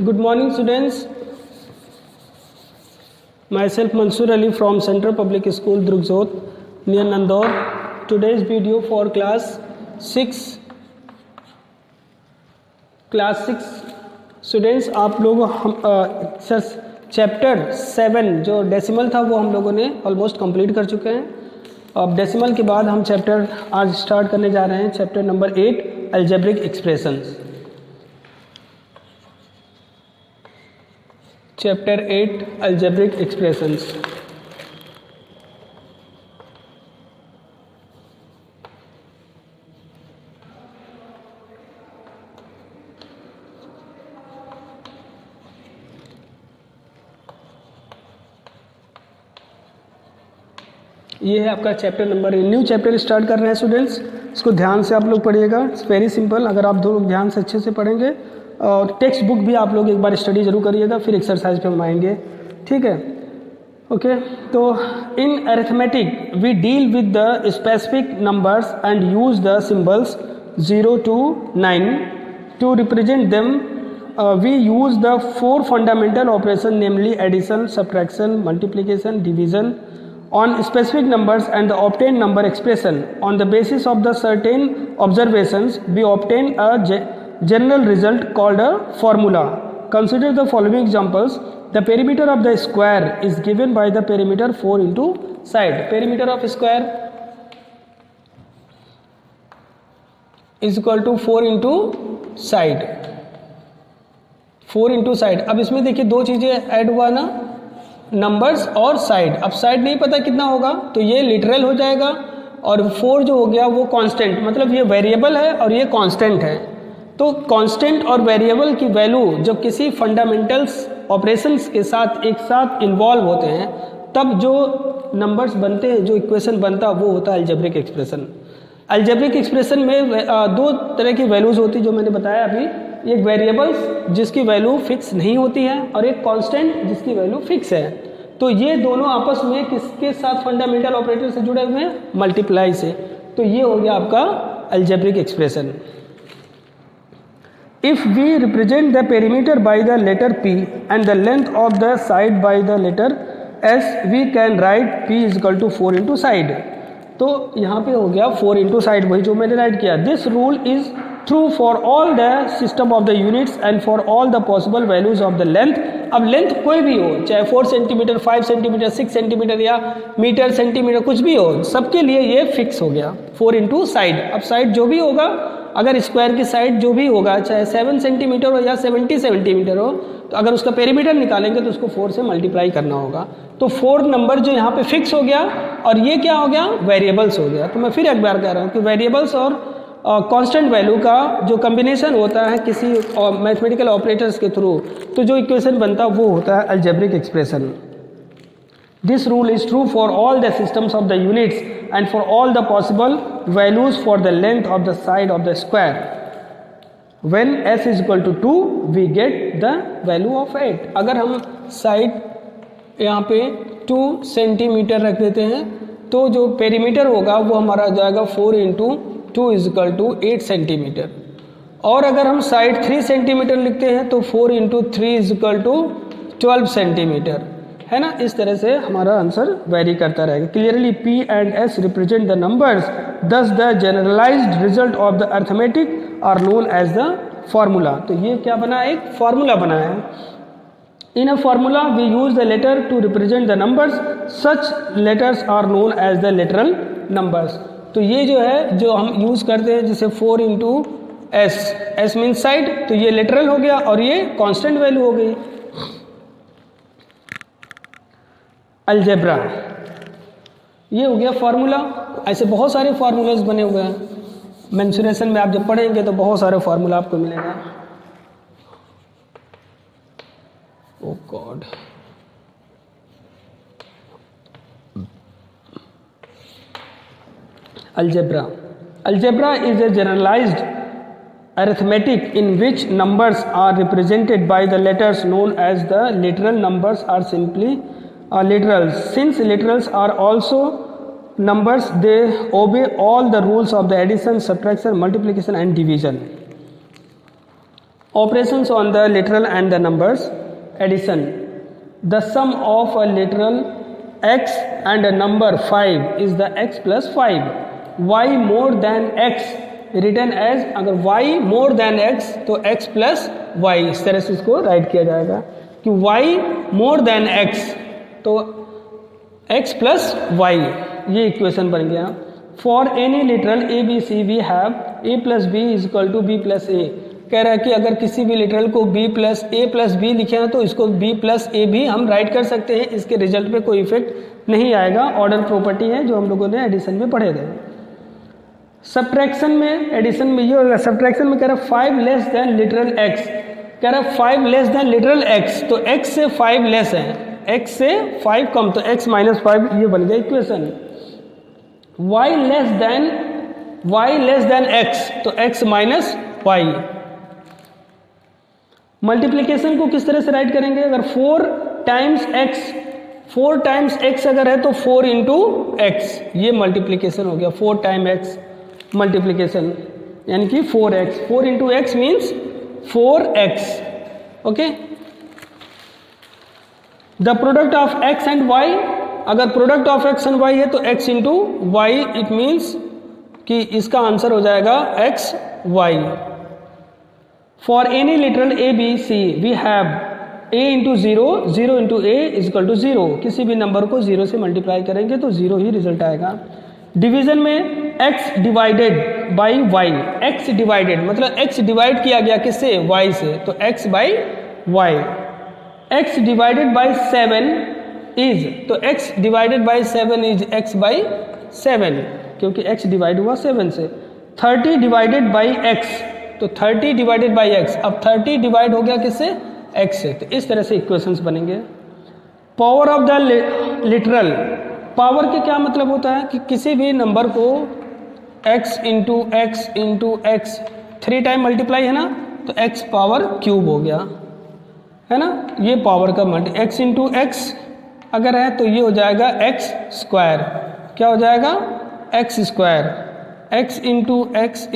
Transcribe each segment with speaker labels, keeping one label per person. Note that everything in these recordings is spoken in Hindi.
Speaker 1: Good morning, students. Myself Mansoor Ali from Central Public School, Drugzot, near Nandaur. Today's video for class 6 students. आप लोग चैप्टर 7 जो डेसिमल था वो हम लोगों ने ऑलमोस्ट कंप्लीट कर चुके हैं. अब डेसिमल के बाद हम चैप्टर आज स्टार्ट करने जा रहे हैं, chapter number 8 algebraic expressions. Chapter 8 algebraic expressions. ये है आपका chapter number 8. New chapter start कर रहे हैं स्टूडेंट्स. इसको ध्यान से आप लोग पढ़िएगा. It's very simple. अगर आप दो लोग ध्यान से अच्छे से पढ़ेंगे और टेक्स्ट बुक भी आप लोग एक बार स्टडी जरूर करिएगा, फिर एक्सरसाइज पे हम आएंगे. ठीक है, ओके. तो in arithmetic we deal with the specific numbers and use the symbols 0 to 9 to represent them. We use the 4 fundamental operation, namely addition, subtraction, multiplication, division on specific numbers and the obtained number expression. On the basis of the certain observations, we obtain a general result called a formula. Consider the following examples. The perimeter of the square is given by the perimeter 4 into side. Perimeter of square is equal to 4 into side. 4 into side. अब इसमें देखिए दो चीज़ें ऐड हुआ ना, नंबर्स और साइड. अब साइड नहीं पता कितना होगा तो ये लिटरल हो जाएगा, और 4 जो हो गया वो कांस्टेंट, मतलब ये वेरिएबल है और ये कांस्टेंट है. तो कांस्टेंट और वेरिएबल की वैल्यू जब किसी फंडामेंटल्स ऑपरेशंस के साथ एक साथ इन्वॉल्व होते हैं तब जो नंबर्स बनते हैं, जो इक्वेशन बनता है वो होता है अलजेब्रिक एक्सप्रेशन. अलजेब्रिक एक्सप्रेशन में दो तरह की वैल्यूज होती है जो मैंने बताया अभी. एक वेरिएबल्स जिसकी वैल्यू फिक्स नहीं होती है और एक कांस्टेंट जिसकी वैल्यू फिक्स है. तो ये दोनों आपस में किसके साथ फंडामेंटल ऑपरेटर से जुड़े हुए हैं? मल्टीप्लाई से. तो ये हो गया आपका algebraic expression. If we represent the perimeter by the letter P and the length of the side by the letter S, we can write P is equal to 4 into side. तो यहाँ पे हो गया 4 इंटू साइड, वही जो मैंने राइट किया. This rule is true for all the system of the units and for all the possible values of the length. अब लेंथ कोई भी हो, चाहे 4 सेंटीमीटर, 5 सेंटीमीटर, 6 सेंटीमीटर या मीटर, सेंटीमीटर, कुछ भी हो, सबके लिए ये फिक्स हो गया 4 इंटू साइड. अब साइड जो भी होगा, अगर स्क्वायर की साइड जो भी होगा, चाहे 7 सेंटीमीटर हो या 70 सेंटीमीटर हो, तो अगर उसका पेरीमीटर निकालेंगे तो उसको 4 से मल्टीप्लाई करना होगा. तो 4 नंबर जो यहाँ पे फिक्स हो गया, और ये क्या हो गया? वेरिएबल्स हो गया. तो मैं फिर एक बार कह रहा हूँ कि वेरिएबल्स और कांस्टेंट वैल्यू का जो कम्बिनेशन होता है किसी मैथमेटिकल ऑपरेटर्स के थ्रू, तो जो इक्वेशन बनता है वो होता है algebraic expression. This rule is true for all the systems of the units and for all the possible values for the length of the side of the square. When s is equal to 2 we get the value of 8. अगर हम साइड यहाँ पे 2 सेंटीमीटर रख देते हैं तो जो पेरीमीटर होगा वो हमारा आ जाएगा 4 into 2 is equal to 8 centimetre. और अगर हम साइड 3 सेंटीमीटर लिखते हैं तो 4 into 3 is equal to 12 centimetre, है ना. इस तरह से हमारा आंसर वेरी करता रहेगा. Clearly P and S represent the numbers, thus the generalized result of the arithmetic are known as the formula. तो ये क्या बना? एक फॉर्मूला बना है. In a formula we use the letter to represent the numbers. Such letters are known as the literal numbers. तो ये जो है जो हम यूज़ करते हैं, जैसे 4 इंटू S मीन्स साइड, तो ये लिटरल हो गया और ये कांस्टेंट वैल्यू हो गई. अलजेब्रा ये हो गया फार्मूला. ऐसे बहुत सारे फार्मूलाज बने हुए हैं. मेंसुरेशन में आप जब पढ़ेंगे तो बहुत सारे फार्मूला आपको मिलेगा. Oh God. Algebra. Algebra is a generalized arithmetic in which numbers are represented by the letters known as the literal. Numbers are simply literals. Since literals are also numbers, they obey all the rules of the addition, subtraction, multiplication and division. Operations on the literal and the numbers. Addition. The sum of a literal x and a number 5 is the x plus 5. y more than x written as, अगर y more than x तो x plus y, इस तरह से इसको राइट किया जाएगा कि y more than x तो x plus y, ये इक्वेशन बन गया. For any literal A B C we have a plus b is equal to b plus a. कह रहा है कि अगर किसी भी लिटरल को b प्लस बी लिखे हैं तो इसको b प्लस ए भी हम राइट कर सकते हैं. इसके रिजल्ट पे कोई इफेक्ट नहीं आएगा. ऑर्डर प्रॉपर्टी है जो हम लोगों ने एडिशन में पढ़े थे. सब्ट्रैक्शन में, एडिशन में ये होगा. सब्ट्रैक्शन में कह रहा है 5 लेस देन लिटरल x. कह रहा है 5 लेस देन लिटरल x तो x से 5 लेस है, x से 5 कम तो x माइनस 5, ये बन गया equation. y less than x तो x माइनस y. मल्टीप्लिकेशन को किस तरह से राइट करेंगे? अगर 4 टाइम्स x अगर है तो 4 इंटू एक्स, ये मल्टीप्लिकेशन हो गया. 4 टाइम x मल्टीप्लिकेशन यानी कि 4x. 4 into X means 4x. Okay. The product of x and y, अगर product of x and y है तो x into y, it means कि इसका आंसर हो जाएगा x y. For any literal A B C we have a into 0 into A is equal to 0. किसी भी नंबर को 0 से मल्टीप्लाई करेंगे तो 0 ही रिजल्ट आएगा. डिवीजन में x divided by y. x divided मतलब x डिवाइड किया गया किससे? y से, तो x by y. x divided by 7 is, तो x divided by 7 is x by 7 क्योंकि x डिवाइड हुआ 7 से. 30 डिवाइडेड बाई x तो 30 डिवाइडेड बाई x, अब 30 डिवाइड हो गया किससे? x से. तो इस तरह से इक्वेशंस बनेंगे. Power of the literal. Power के क्या मतलब होता है कि किसी भी नंबर को x into x 3 time multiply है ना, तो x पावर क्यूब हो गया है ना. ये पावर का मल्टी x इंटू एक्स अगर है तो ये हो जाएगा x स्क्वायर. क्या हो जाएगा? x square. x into x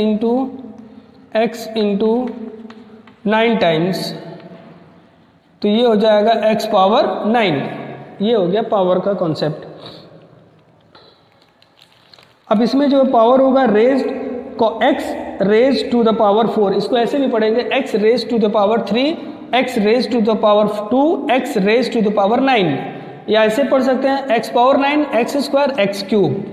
Speaker 1: into 9 times तो ये हो जाएगा x पावर 9. ये हो गया पावर का कॉन्सेप्ट. अब इसमें जो पावर होगा रेज्ड को x raise to the power 4, इसको ऐसे भी पढ़ेंगे x raise to the power 3, x raise to the power 2, x raise to the power 9. या ऐसे पढ़ सकते हैं x power 9 x square x cube.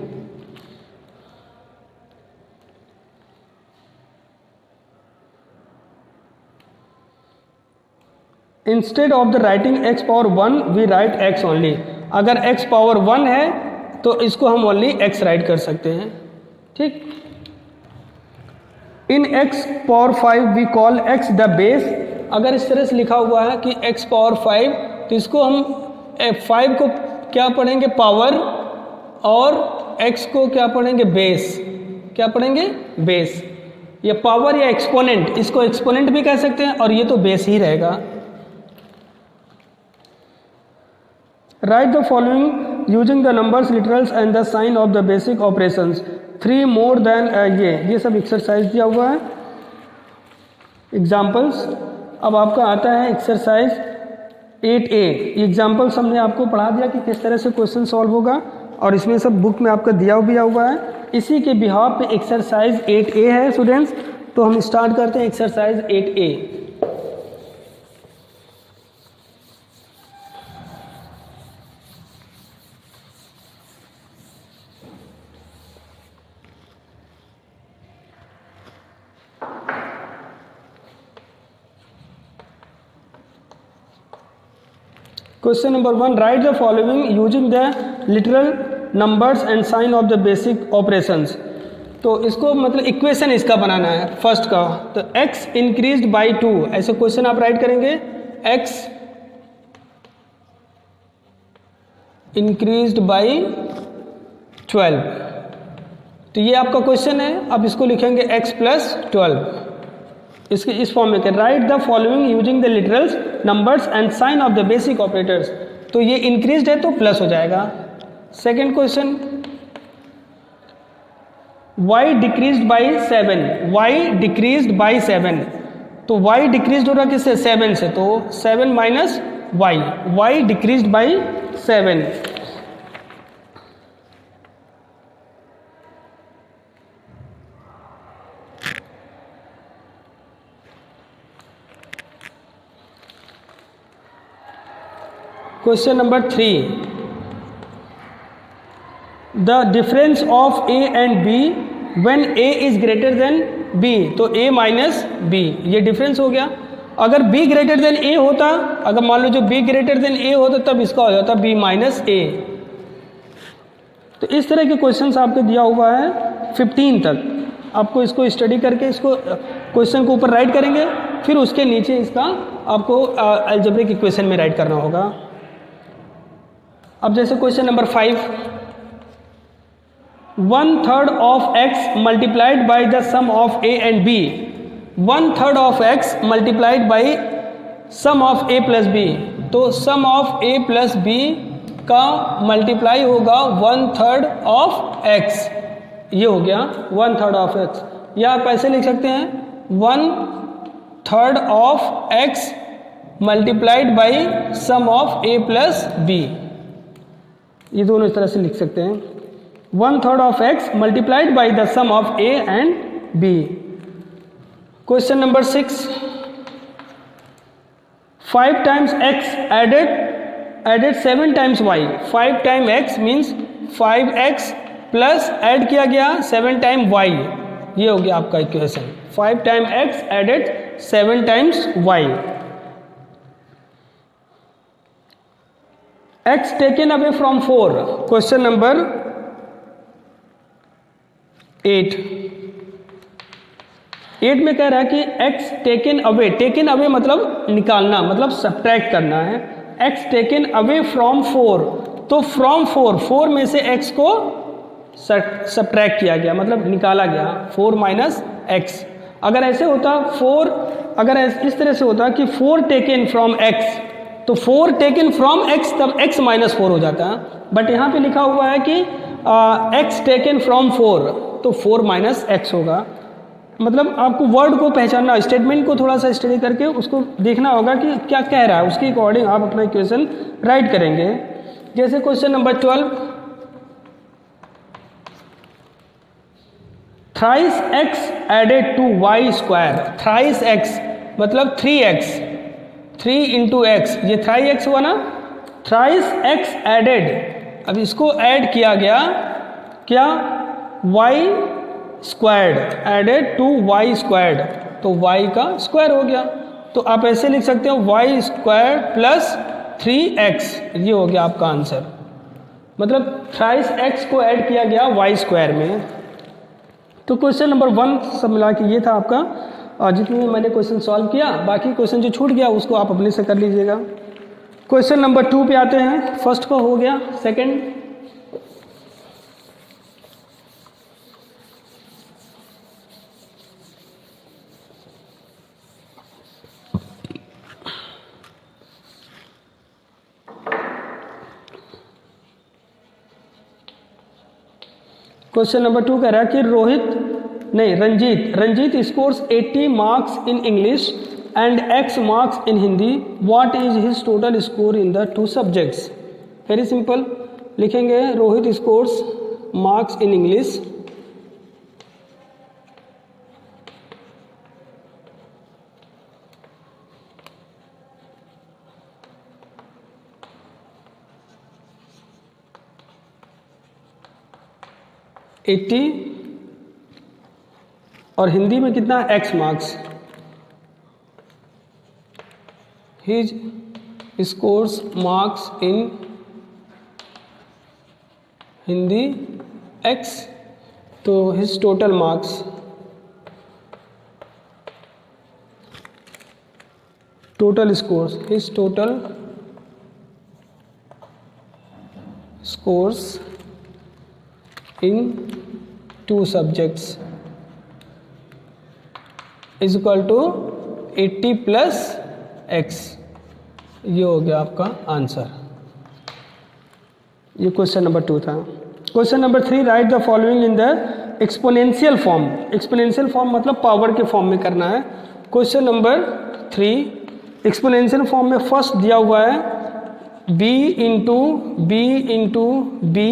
Speaker 1: Instead of the writing x power 1 we write x only. अगर x पावर 1 है तो इसको हम ओनली x राइट कर सकते हैं. ठीक. In x power 5 we call x the base. अगर इस तरह से लिखा हुआ है कि x पावर 5 तो इसको हम 5 को क्या पढ़ेंगे? पावर, और x को क्या पढ़ेंगे? बेस. क्या पढ़ेंगे? बेस. ये पावर या एक्सपोनेंट, इसको एक्सपोनेंट भी कह सकते हैं और ये तो बेस ही रहेगा. Write the following using the numbers, literals and the sign of the basic operations. 3 more than ये सब एक्सरसाइज दिया हुआ है. एग्जाम्पल्स. अब आपका आता है एक्सरसाइज 8A. एग्जाम्पल्स हमने आपको पढ़ा दिया कि किस तरह से क्वेश्चन सॉल्व होगा और इसमें सब बुक में आपका दिया हुआ है. इसी के बिहाफ पे एक्सरसाइज 8A है स्टूडेंट्स. तो हम स्टार्ट करते हैं exercise 8A. Question number 1. Write the following using the literal numbers and sign of the basic operations. तो इसको मतलब इक्वेशन इसका बनाना है फर्स्ट का. तो x इंक्रीज्ड बाई 2 ऐसे क्वेश्चन आप राइट करेंगे. x इंक्रीज्ड बाई 12 तो ये आपका क्वेश्चन है. अब इसको लिखेंगे x प्लस 12. इसके इस फॉर्म में write the following using the literals numbers and sign of the basic operators. तो ये इंक्रीज्ड है तो प्लस हो जाएगा. Second question y decreased by 7. y decreased by 7 तो y डिक्रीज हो रहा किससे, 7 से, तो 7 minus y decrease by 7। Question number 3, the difference of a and b when a is greater than b, तो a माइनस b, ये डिफरेंस हो गया। अगर b ग्रेटर देन a होता, अगर मान लो जो b ग्रेटर देन a होता, तब इसका हो जाता b माइनस a। तो इस तरह के क्वेश्चंस आपको दिया हुआ है 15 तक। आपको इसको स्टडी करके इसको क्वेश्चन को ऊपर राइट करेंगे, फिर उसके नीचे इसका आपको अलजेब्रिक इक्वेशन में राइट करना होगा। अब जैसे question number 5, 1/3 of x multiplied by the sum of a and b, 1/3 of x multiplied by sum of a plus b, तो sum of a plus b का मल्टीप्लाई होगा 1/3 ऑफ x, ये हो गया 1/3 ऑफ x। या आप ऐसे लिख सकते हैं 1/3 of x multiplied by sum of a plus b, ये दोनों इस तरह से लिख सकते हैं, 1/3 of x multiplied by the sum of a and b। Question number 6, 5 times x added 7 times y, 5 time x means 5x plus add किया गया 7 टाइम y, ये हो गया आपका equation. 5 time x added 7 times y। x taken away from 4, question number 8 में कह रहा है कि x टेकन अवे मतलब निकालना, मतलब सब्ट्रैक्ट करना है। x टेकन अवे फ्रॉम 4, तो फ्रॉम 4 में से x को सब्ट्रैक्ट किया गया, मतलब निकाला गया, 4 माइनस x। अगर ऐसे होता 4, अगर इस तरह से होता कि 4 टेकन फ्रॉम x, तो 4 टेकन फ्रॉम x, तब x माइनस 4 हो जाता है। बट यहाँ पे लिखा हुआ है कि x टेकन फ्रॉम 4, तो 4 माइनस x होगा। मतलब आपको वर्ड को पहचानना, स्टेटमेंट को थोड़ा सा स्टडी करके उसको देखना होगा कि क्या कह रहा है, उसके अकॉर्डिंग आप अपना इक्वेशन राइट करेंगे। जैसे question number 12, thrice x added to y square, thrice x मतलब 3x, 3 इंटू एक्स, ये 3x हुआ ना, थ्राइस x एडेड, अब इसको ऐड किया गया क्या, y squared, added to y squared, तो y का स्क्वायर हो गया। तो आप ऐसे लिख सकते हो y स्क्वायर प्लस 3x, ये हो गया आपका आंसर। मतलब थ्राइस x को ऐड किया गया y स्क्वायर में। तो क्वेश्चन नंबर 1 सब मिला के ये था आपका, और जितने मैंने क्वेश्चन सॉल्व किया, बाकी क्वेश्चन जो छूट गया उसको आप अपने से कर लीजिएगा। क्वेश्चन नंबर 2 पे आते हैं। फर्स्ट का हो गया, सेकंड, क्वेश्चन नंबर 2 कह रहा है कि Ranjit scores 80 marks in English and x marks in Hindi, what is his total score in the 2 subjects. Very simple, लिखेंगे Rohit scores marks in English eighty, और हिंदी में कितना, x marks. His scores marks in Hindi x, तो his total marks, total scores, his total scores in 2 subjects is equal to 80 plus x, ये हो गया आपका आंसर। ये क्वेश्चन नंबर 2 था। Question number 3, write the following in the exponential form. Exponential form मतलब पावर के फॉर्म में करना है। क्वेश्चन नंबर 3 एक्सपोनेंशियल फॉर्म में फर्स्ट दिया हुआ है b into b into b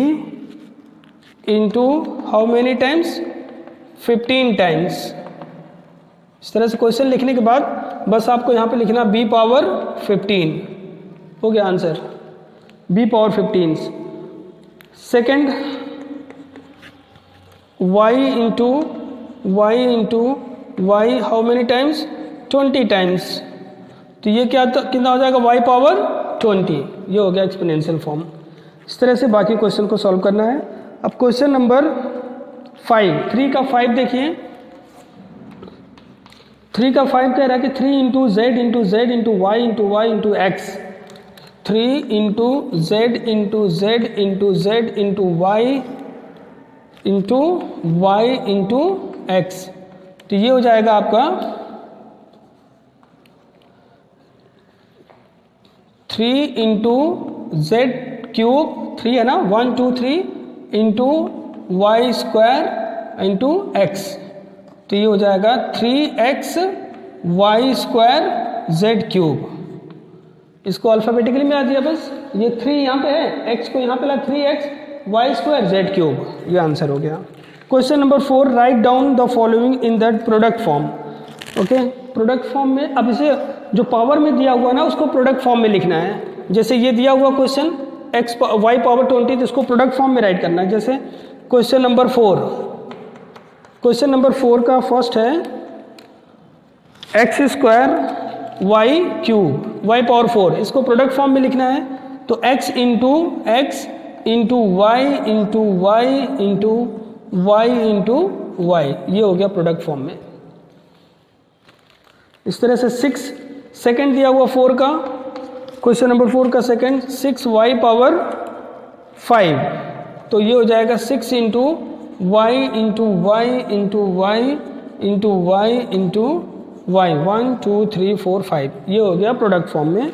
Speaker 1: into how many times 15 times. इस तरह से क्वेश्चन लिखने के बाद बस आपको यहाँ पे लिखना b पावर 15, हो गया answer b power 15। Second y into y how many times 20 times, तो ये कितना हो जाएगा y पावर 20, ये हो गया एक्सपोनेंशियल फॉर्म। इस तरह से बाकी क्वेश्चन को सॉल्व करना है। अब क्वेश्चन नंबर 3 का 5 देखिए। 3 का 5 कह रहा है कि 3 into z into z into y into y into x, 3 into z into z into z into y into x, तो ये हो जाएगा आपका 3 इंटू जेड क्यूब, 3 है ना, 1 2 3 into y square into x, तो ये हो जाएगा 3x y square z cube. इसको अल्फ़ाबेटिकली में आ दिया बस, ये 3 यहाँ पे है, x को यहाँ पे ला 3x y square z cube, ये आंसर हो गया। Question number 4 write down the following in that product form. Okay, product form में अब इसे जो पावर में दिया हुआ ना उसको प्रोडक्ट फॉर्म में लिखना है। जैसे ये दिया हुआ क्वेश्चन y पावर 20, तो इसको प्रोडक्ट फॉर्म में राइट करना है। जैसे क्वेश्चन नंबर 4 का फर्स्ट है x square y cube y power 4, इसको प्रोडक्ट फॉर्म में लिखना है। तो x into y into y into y into y, ये हो गया प्रोडक्ट फॉर्म में। इस तरह से 6 सेकेंड दिया हुआ 4 का, क्वेश्चन नंबर 4 का सेकेंड 6y पावर 5, तो ये हो जाएगा 6 into y into y into y into y into y, 1 2 3 4 5, ये हो गया प्रोडक्ट फॉर्म में।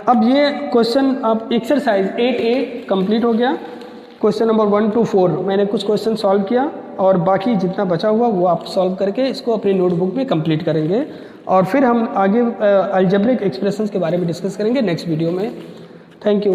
Speaker 1: अब ये क्वेश्चन अब एक्सरसाइज 8A कंप्लीट हो गया। क्वेश्चन नंबर 1 to 4 मैंने कुछ क्वेश्चन सॉल्व किया और बाकी जितना बचा हुआ वो आप सॉल्व करके इसको अपनी नोटबुक में कंप्लीट करेंगे, और फिर हम आगे अलजेब्रिक एक्सप्रेशंस के बारे में डिस्कस करेंगे नेक्स्ट वीडियो में। Thank you.